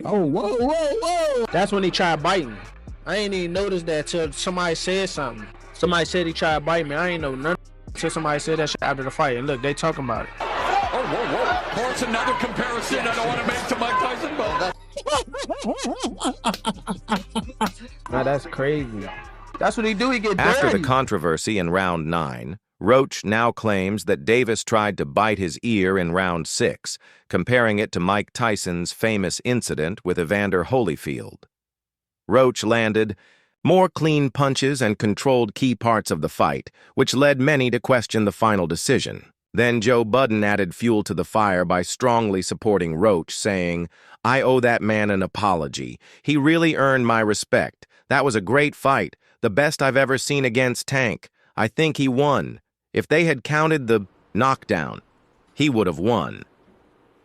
Oh, whoa, whoa, whoa. That's when he tried biting. I ain't even noticed that till somebody said something. Somebody said he tried to bite me. I ain't know nothing until somebody said that shit after the fight. And look, they talking about it. Oh, whoa, whoa. Well, it's another comparison I don't want to make to Mike Tyson, but Now that's crazy. That's what he do. He get dirty. After the controversy in round 9, Roach now claims that Davis tried to bite his ear in round 6, comparing it to Mike Tyson's famous incident with Evander Holyfield. Roach landed more clean punches and controlled key parts of the fight, which led many to question the final decision. Then Joe Budden added fuel to the fire by strongly supporting Roach, saying, "I owe that man an apology. He really earned my respect. That was a great fight, the best I've ever seen against Tank. I think he won. If they had counted the knockdown, he would have won."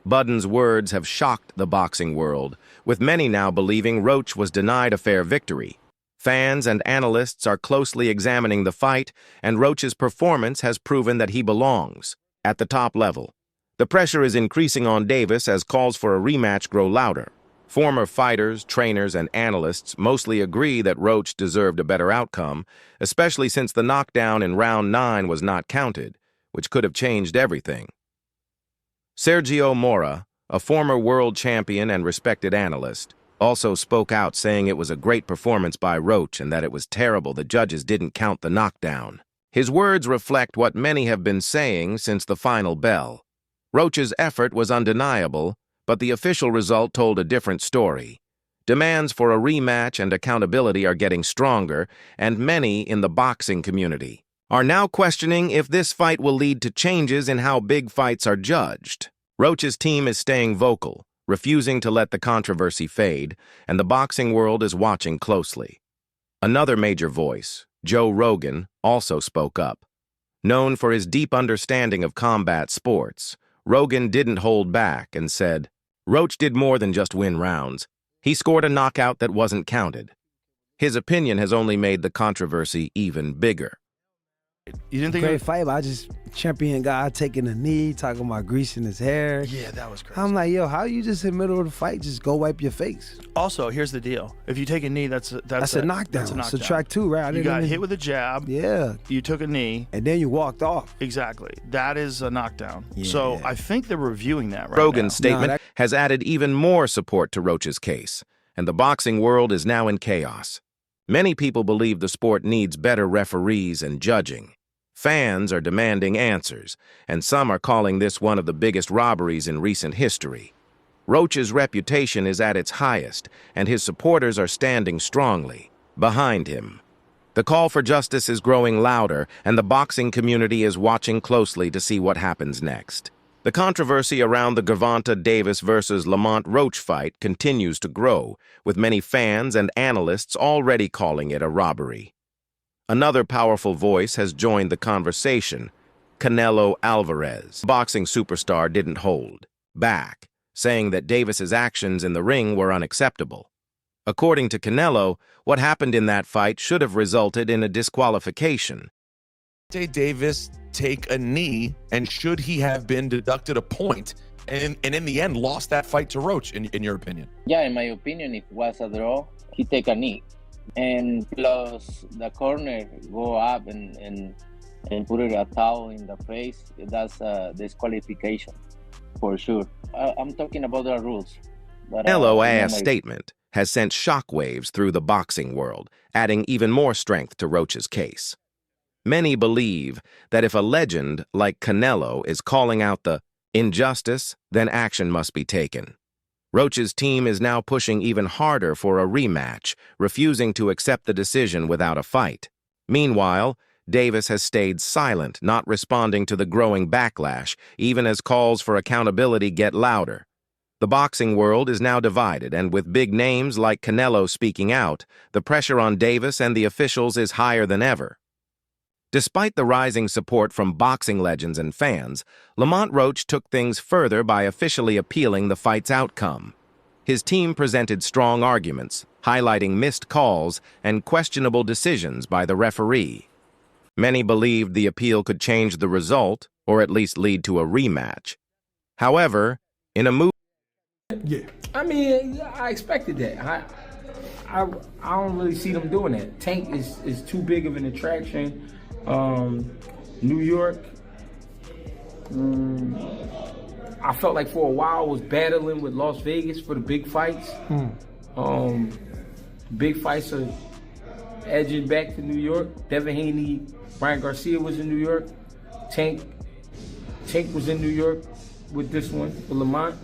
Budden's words have shocked the boxing world, with many now believing Roach was denied a fair victory. Fans and analysts are closely examining the fight, and Roach's performance has proven that he belongs at the top level. The pressure is increasing on Davis as calls for a rematch grow louder. Former fighters, trainers, and analysts mostly agree that Roach deserved a better outcome, especially since the knockdown in round 9 was not counted, which could have changed everything. Sergio Mora, a former world champion and respected analyst, also spoke out saying it was a great performance by Roach and that it was terrible the judges didn't count the knockdown. His words reflect what many have been saying since the final bell. Roach's effort was undeniable, but the official result told a different story. Demands for a rematch and accountability are getting stronger, and many in the boxing community are now questioning if this fight will lead to changes in how big fights are judged. Roach's team is staying vocal, refusing to let the controversy fade, and the boxing world is watching closely. Another major voice, Joe Rogan, also spoke up. Known for his deep understanding of combat sports, Rogan didn't hold back and said, "Roach did more than just win rounds. He scored a knockout that wasn't counted." His opinion has only made the controversy even bigger. You didn't think great fight, but I just champion guy taking a knee, talking about greasing his hair. Yeah, that was crazy. I'm like, yo, how you just in the middle of the fight just go wipe your face? Also, here's the deal: if you take a knee, that's a knockdown. That's a knockdown. Subtract 2, right? You got hit with a jab. Yeah. You took a knee. And then you walked off. Exactly. That is a knockdown. Yeah. So I think they're reviewing that right now. Rogan's statement has added even more support to Roach's case, and the boxing world is now in chaos. Many people believe the sport needs better referees and judging. Fans are demanding answers, and some are calling this one of the biggest robberies in recent history. Roach's reputation is at its highest, and his supporters are standing strongly behind him. The call for justice is growing louder, and the boxing community is watching closely to see what happens next. The controversy around the GervontaDavis versus Lamont Roach fight continues to grow, with many fans and analysts already calling it a robbery. Another powerful voice has joined the conversation. Canelo Alvarez, boxing superstar, didn't hold back, saying that Davis's actions in the ring were unacceptable. According to Canelo, what happened in that fight should have resulted in a disqualification. Did Davis take a knee, and should he have been deducted a point, and in the end lost that fight to Roach, in your opinion? Yeah, in my opinion, if it was a draw, he take a knee. And plus the corner go up and put it a towel in the face, that's a disqualification for sure. I'm talking about the rules. Canelo's statement has sent shockwaves through the boxing world, adding even more strength to Roach's case. Many believe that if a legend like Canelo is calling out the injustice, then action must be taken. Roach's team is now pushing even harder for a rematch, refusing to accept the decision without a fight. Meanwhile, Davis has stayed silent, not responding to the growing backlash, even as calls for accountability get louder. The boxing world is now divided, and with big names like Canelo speaking out, the pressure on Davis and the officials is higher than ever. Despite the rising support from boxing legends and fans, Lamont Roach took things further by officially appealing the fight's outcome. His team presented strong arguments, highlighting missed calls and questionable decisions by the referee. Many believed the appeal could change the result, or at least lead to a rematch. However, in a move... Yeah. I mean, I expected that. I don't really see them doing that. Tank is too big of an attraction. New York, I felt like for a while I was battling with Las Vegas for the big fights. Big fights are edging back to New York. Devin Haney, Ryan Garcia was in New York. Tank was in New York with this one, with Lamont.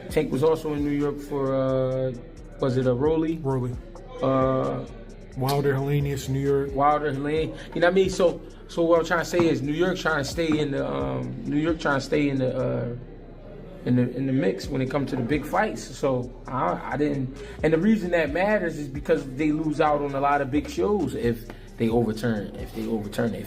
Tank was also in New York for, was it a Rolly? Rolly. Wilder, Helenius, New York. Wilder, Helene. You know what I mean? So what I'm trying to say is New York trying to stay in the in the mix when it comes to the big fights. So I didn't, and the reason that matters is because they lose out on a lot of big shows if they overturn it. If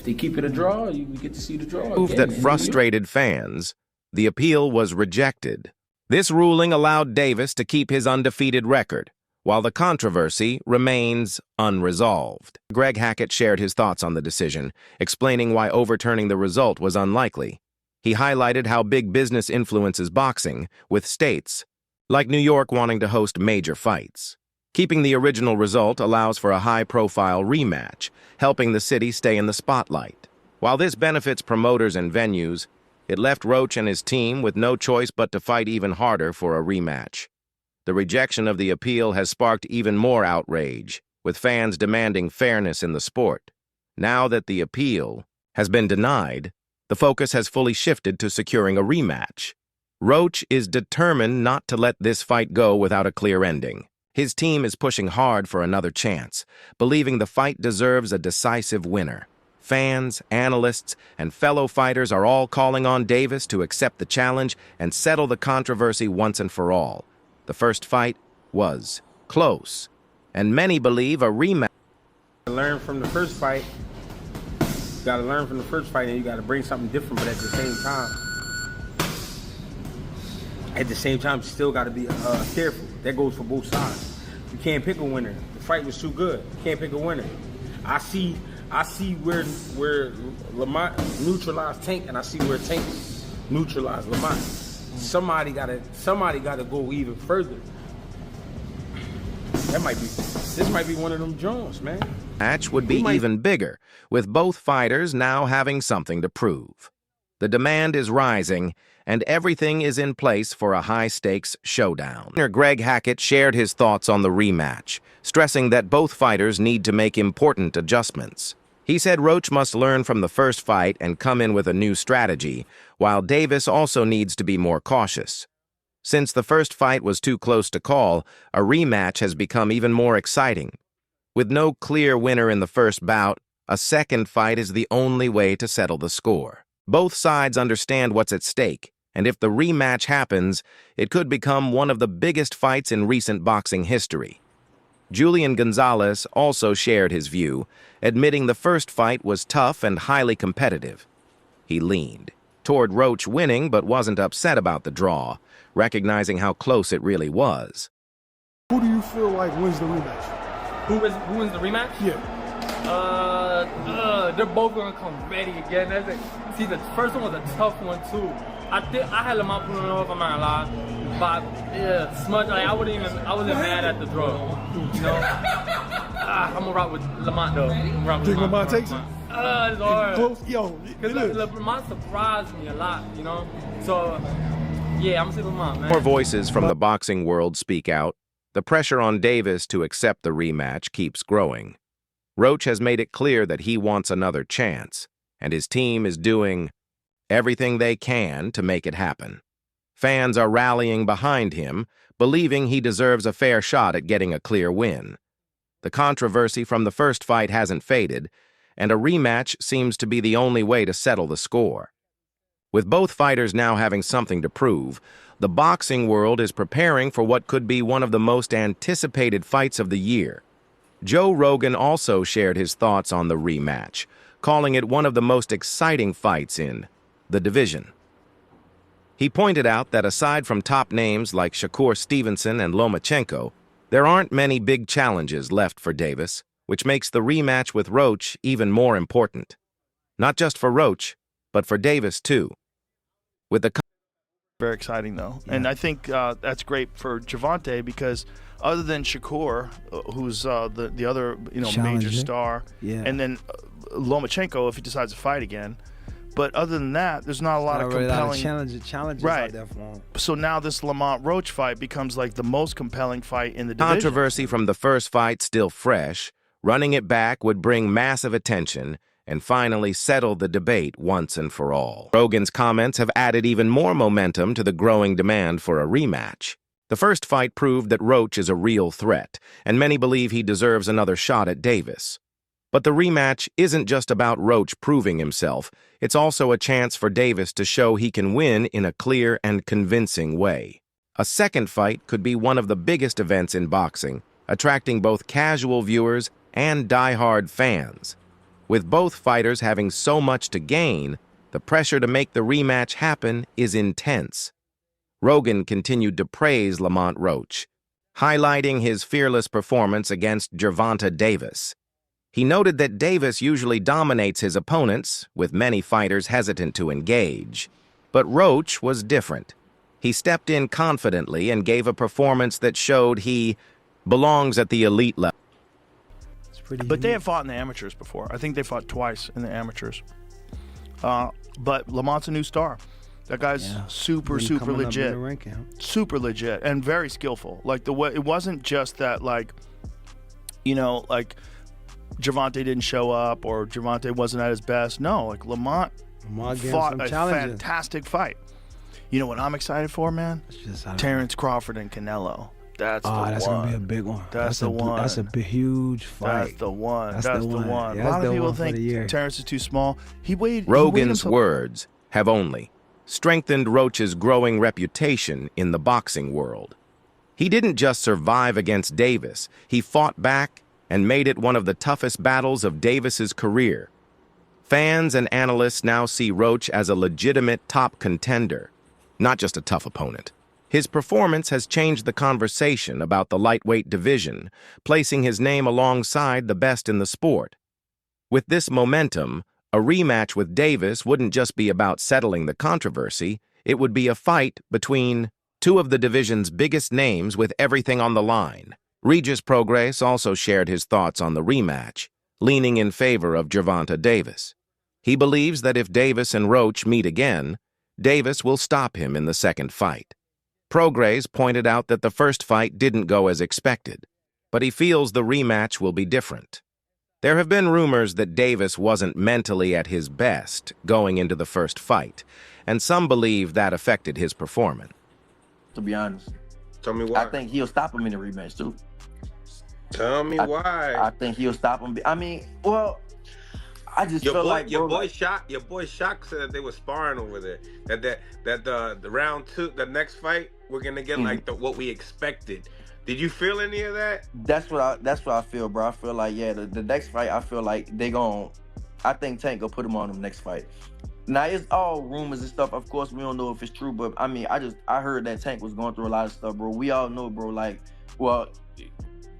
they keep it a draw, we get to see the draw. Move that frustrated fans, the appeal was rejected. This ruling allowed Davis to keep his undefeated record, while the controversy remains unresolved. Greg Hackett shared his thoughts on the decision, explaining why overturning the result was unlikely. He highlighted how big business influences boxing, with states like New York wanting to host major fights. Keeping the original result allows for a high-profile rematch, helping the city stay in the spotlight. While this benefits promoters and venues, it left Roach and his team with no choice but to fight even harder for a rematch. The rejection of the appeal has sparked even more outrage, with fans demanding fairness in the sport. Now that the appeal has been denied, the focus has fully shifted to securing a rematch. Roach is determined not to let this fight go without a clear ending. His team is pushing hard for another chance, believing the fight deserves a decisive winner. Fans, analysts, and fellow fighters are all calling on Davis to accept the challenge and settle the controversy once and for all. The first fight was close, and many believe a rematch. Learn from the first fight. You gotta learn from the first fight, and you gotta bring something different, but at the same time, you still gotta be careful. That goes for both sides. You can't pick a winner. The fight was too good. You can't pick a winner. I see where Lamont neutralized Tank, and I see where Tank neutralized Lamont. Somebody gotta go even further. This might be one of them Jones, man. Match would be even bigger, with both fighters now having something to prove. The demand is rising, and everything is in place for a high-stakes showdown. Greg Hackett shared his thoughts on the rematch, stressing that both fighters need to make important adjustments. He said Roach must learn from the first fight and come in with a new strategy, while Davis also needs to be more cautious. Since the first fight was too close to call, a rematch has become even more exciting. With no clear winner in the first bout, a second fight is the only way to settle the score. Both sides understand what's at stake, and if the rematch happens, it could become one of the biggest fights in recent boxing history. Julian Gonzalez also shared his view, admitting the first fight was tough and highly competitive. He leaned toward Roach winning but wasn't upset about the draw, recognizing how close it really was. Who do you feel like wins the rematch? Who wins the rematch? Yeah. They're both gonna come ready again. See, the first one was a tough one too. I had Lamont pulling it off. I'm not gonna lie, but yeah, smudge. Like I wasn't mad at the draw. You know, I'm gonna rock with Lamont though. Think Lamont takes it? It's hard. Close, yo. Because Lamont surprised me a lot. You know, so yeah, I'm gonna say Lamont, man. More voices from the boxing world speak out. The pressure on Davis to accept the rematch keeps growing. Roach has made it clear that he wants another chance, and his team is doing everything they can to make it happen. Fans are rallying behind him, believing he deserves a fair shot at getting a clear win. The controversy from the first fight hasn't faded, and a rematch seems to be the only way to settle the score. With both fighters now having something to prove, the boxing world is preparing for what could be one of the most anticipated fights of the year. Joe Rogan also shared his thoughts on the rematch, calling it one of the most exciting fights in the division. He pointed out that aside from top names like Shakur Stevenson and Lomachenko, there aren't many big challenges left for Davis, which makes the rematch with Roach even more important. Not just for Roach, but for Davis too. With the Very exciting, though. Yeah. And I think that's great for Gervonta because other than Shakur, who's the other major star, and then Lomachenko if he decides to fight again. But other than that, there's not a lot of compelling challenges out there for him. So now this Lamont Roach fight becomes like the most compelling fight in the division. Controversy from the first fight still fresh. Running it back would bring massive attention and finally settle the debate once and for all. Rogan's comments have added even more momentum to the growing demand for a rematch. The first fight proved that Roach is a real threat, and many believe he deserves another shot at Davis. But the rematch isn't just about Roach proving himself. It's also a chance for Davis to show he can win in a clear and convincing way. A second fight could be one of the biggest events in boxing, attracting both casual viewers and die-hard fans. With both fighters having so much to gain, the pressure to make the rematch happen is intense. Rogan continued to praise Lamont Roach, highlighting his fearless performance against GervontaDavis. He noted that Davis usually dominates his opponents, with many fighters hesitant to engage. But Roach was different. He stepped in confidently and gave a performance that showed he belongs at the elite level. But they have fought in the amateurs before. I think they fought twice in the amateurs. But Lamont's a new star. That guy's super legit. Super legit and very skillful. Like the way it wasn't just that like Gervonta didn't show up or Gervonta wasn't at his best. No, like Lamont fought a fantastic fight. You know what I'm excited for, man? Terrence Crawford and Canelo. That's gonna be a big one. That's the one. That's a big, huge fight. That's the one. That's the one. Yeah, a lot of people think Terrence is too small. Rogan's words have only strengthened Roach's growing reputation in the boxing world. He didn't just survive against Davis. He fought back and made it one of the toughest battles of Davis's career. Fans and analysts now see Roach as a legitimate top contender, not just a tough opponent. His performance has changed the conversation about the lightweight division, placing his name alongside the best in the sport. With this momentum, a rematch with Davis wouldn't just be about settling the controversy, it would be a fight between two of the division's biggest names with everything on the line. Regis Prograis also shared his thoughts on the rematch, leaning in favor of GervontaDavis. He believes that if Davis and Roach meet again, Davis will stop him in the second fight. Prograis pointed out that the first fight didn't go as expected, but he feels the rematch will be different. There have been rumors that Davis wasn't mentally at his best going into the first fight, and some believe that affected his performance. To be honest. Tell me why. I think he'll stop him in the rematch, too. Tell me why. I think he'll stop him. I mean, well, I just feel like your boy Shock said that they were sparring over there. That the round two, the next fight, we're gonna get like what we expected. Did you feel any of that? That's what I feel, bro. I feel like the next fight, I feel like I think Tank will put him on the next fight. Now it's all rumors and stuff. Of course, we don't know if it's true, but I mean, I heard that Tank was going through a lot of stuff, bro. We all know, bro. Like, well,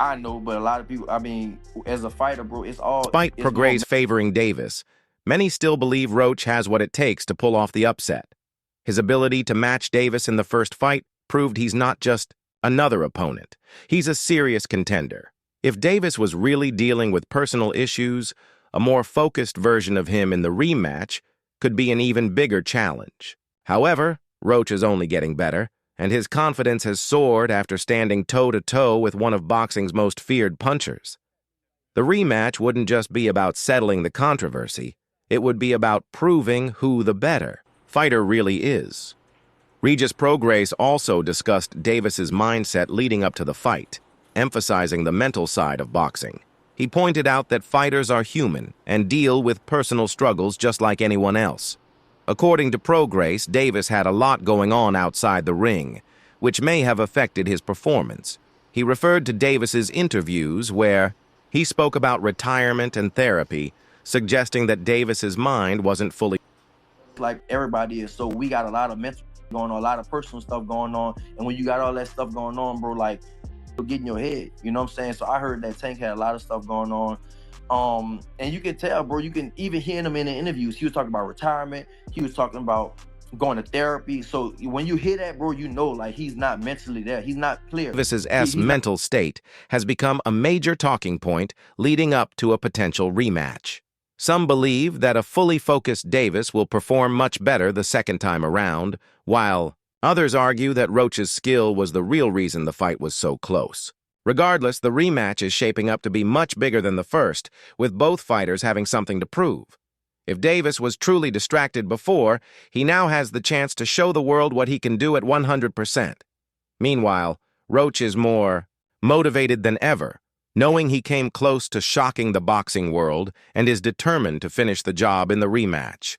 I know, but a lot of people, I mean, as a fighter, bro, it's all... Despite Prograis favoring Davis, many still believe Roach has what it takes to pull off the upset. His ability to match Davis in the first fight proved he's not just another opponent. He's a serious contender. If Davis was really dealing with personal issues, a more focused version of him in the rematch could be an even bigger challenge. However, Roach is only getting better, and his confidence has soared after standing toe-to-toe with one of boxing's most feared punchers. The rematch wouldn't just be about settling the controversy, it would be about proving who the better fighter really is. Regis Prograis also discussed Davis's mindset leading up to the fight, emphasizing the mental side of boxing. He pointed out that fighters are human and deal with personal struggles just like anyone else. According to Prograis, Davis had a lot going on outside the ring, which may have affected his performance. He referred to Davis's interviews where he spoke about retirement and therapy, suggesting that Davis's mind wasn't fully... Like everybody is, so we got a lot of mental going on, a lot of personal stuff going on, and when you got all that stuff going on, bro, like, it'll get in your head, you know what I'm saying? So I heard that Tank had a lot of stuff going on. And you can tell, bro, you can even hear him in the interviews. He was talking about retirement. He was talking about going to therapy. So when you hear that, bro, you know, like, he's not mentally there. He's not clear. Davis's mental state has become a major talking point leading up to a potential rematch. Some believe that a fully focused Davis will perform much better the second time around, while others argue that Roach's skill was the real reason the fight was so close. Regardless, the rematch is shaping up to be much bigger than the first, with both fighters having something to prove. If Davis was truly distracted before, he now has the chance to show the world what he can do at 100%. Meanwhile, Roach is more motivated than ever, knowing he came close to shocking the boxing world and is determined to finish the job in the rematch.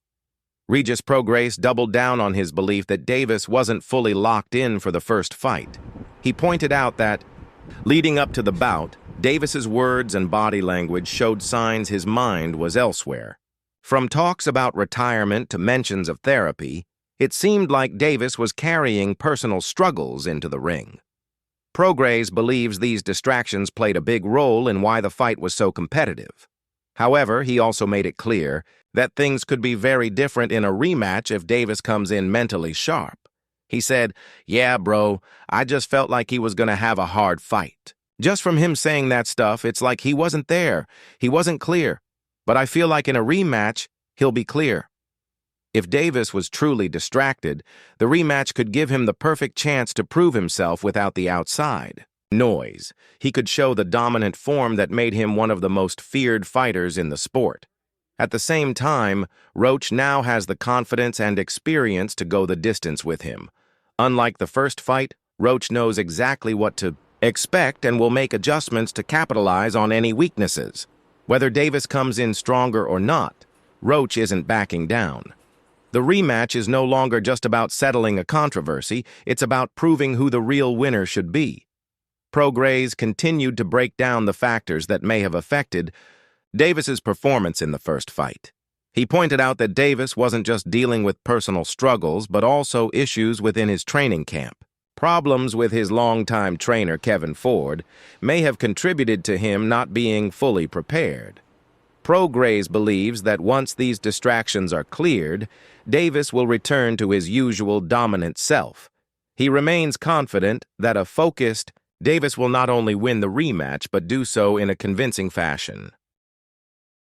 Regis Prograis doubled down on his belief that Davis wasn't fully locked in for the first fight. He pointed out that, leading up to the bout, Davis's words and body language showed signs his mind was elsewhere. From talks about retirement to mentions of therapy, it seemed like Davis was carrying personal struggles into the ring. Prograis believes these distractions played a big role in why the fight was so competitive. However, he also made it clear that things could be very different in a rematch if Davis comes in mentally sharp. He said, "Yeah, bro, I just felt like he was going to have a hard fight." Just from him saying that stuff, it's like he wasn't there. He wasn't clear. But I feel like in a rematch, he'll be clear. If Davis was truly distracted, the rematch could give him the perfect chance to prove himself without the outside noise. He could show the dominant form that made him one of the most feared fighters in the sport. At the same time, Roach now has the confidence and experience to go the distance with him. Unlike the first fight, Roach knows exactly what to expect and will make adjustments to capitalize on any weaknesses. Whether Davis comes in stronger or not, Roach isn't backing down. The rematch is no longer just about settling a controversy, it's about proving who the real winner should be. Prograis continued to break down the factors that may have affected Davis's performance in the first fight. He pointed out that Davis wasn't just dealing with personal struggles, but also issues within his training camp. Problems with his longtime trainer, Kevin Ford, may have contributed to him not being fully prepared. Prograis believes that once these distractions are cleared, Davis will return to his usual dominant self. He remains confident that a focused Davis will not only win the rematch, but do so in a convincing fashion.